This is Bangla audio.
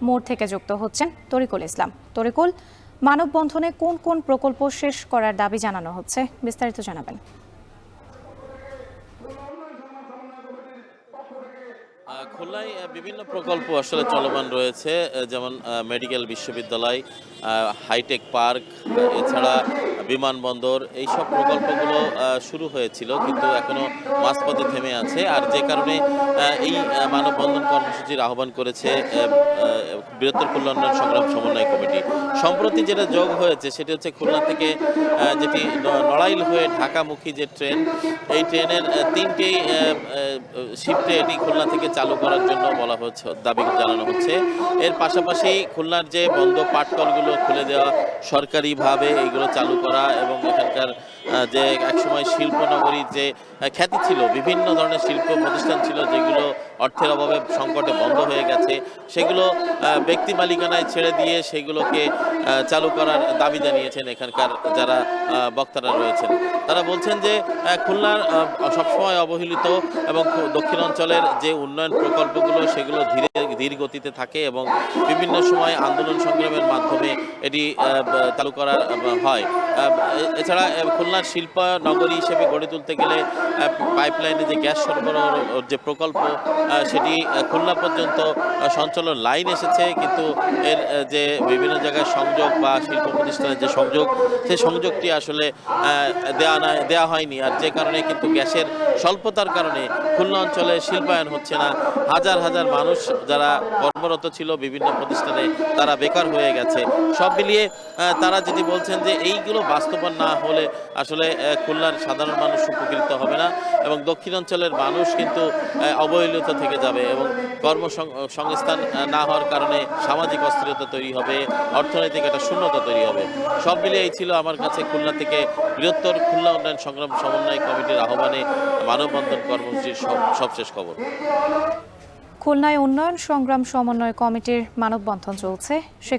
মোড় থেকে যুক্ত হচ্ছেন তরিকুল ইসলাম। তরিকুল, মানববন্ধনে কোন কোন প্রকল্প শেষ করার দাবি জানানো হচ্ছে, বিস্তারিত জানাবেন। খুলনায় বিভিন্ন প্রকল্প আসলে চলমান রয়েছে, যেমন মেডিকেল বিশ্ববিদ্যালয়, হাইটেক পার্ক, এছাড়া বিমানবন্দর। এইসব প্রকল্পগুলো শুরু হয়েছিল কিন্তু এখনো মাঝপথে থেমে আছে। আর যে কারণে এই মানববন্ধন কর্মসূচির আহ্বান করেছে বৃহত্তর খুলনা উন্নয়ন সংগ্রাম সমন্বয় কমিটি। সম্প্রতি যেটা যোগ হয়েছে সেটি হচ্ছে খুলনা থেকে যেটি নড়াইল হয়ে ঢাকামুখী যে ট্রেন, এই ট্রেনের তিনটি শিফটে এটি খুলনা থেকে চালু করার জন্য বলা হচ্ছে, দাবি জানানো হচ্ছে। এর পাশাপাশি খুলনার যে বন্ধ পাটকলগুলো খুলে দেওয়া, সরকারিভাবে এইগুলো চালু করা এবং এখানকার যে একসময় শিল্পনগরীর যে খ্যাতি ছিল, বিভিন্ন ধরনের শিল্প প্রতিষ্ঠান ছিল যেগুলো অর্থের অভাবে সংকটে বন্ধ হয়ে গেছে, সেগুলো ব্যক্তি মালিকানায় ছেড়ে দিয়ে সেগুলোকে চালু করার দাবি জানিয়েছেন এখানকার যারা বক্তারা রয়েছেন। তারা বলছেন যে খুলনার সবসময় অবহেলিত এবং দক্ষিণ অঞ্চলের যে উন্নয়ন প্রকল্পগুলো সেগুলো ধীর গতিতে থাকে এবং বিভিন্ন সময় আন্দোলন সংগ্রামের মাধ্যমে এটি চালু করা হয়। এছাড়া খুলনার শিল্প নগরী হিসেবে গড়ে তুলতে গেলে পাইপলাইনে যে গ্যাস সরবরাহ যে প্রকল্প, সেটি খুলনা পর্যন্ত সঞ্চালন লাইন এসেছে, কিন্তু এর যে বিভিন্ন জায়গায় সংযোগ বা শিল্প প্রতিষ্ঠানের যে সংযোগ, সেই সংযোগটি আসলে দেওয়া হয়নি। আর যে কারণে কিন্তু গ্যাসের স্বল্পতার কারণে খুলনা অঞ্চলে শিল্পায়ন হচ্ছে না। হাজার হাজার মানুষ যারা কর্মরত ছিল বিভিন্ন প্রতিষ্ঠানে, তারা বেকার হয়ে গেছে। সব মিলিয়ে তারা যেটি বলছেন যে এইগুলো বাস্তবায়ন না হলে আসলে খুলনার সাধারণ মানুষ উপকৃত হবে না এবং দক্ষিণ অঞ্চলের মানুষ কিন্তু অবহেলিত থেকে যাবে এবং কর্মসংস্থান না হওয়ার কারণে সামাজিক অস্থিরতা তৈরি হবে, অর্থনৈতিক একটা শূন্যতা তৈরি হবে। সব মিলিয়ে এই ছিল আমার কাছে খুলনা থেকে বৃহত্তর খুলনা উন্নয়ন সংগ্রাম সমন্বয় কমিটির আহ্বানে মানববন্ধন কর্মসূচির সবশেষ খবর। খুলনায় উন্নয়ন সংগ্রাম সমন্বয় কমিটির মানববন্ধন চলছে।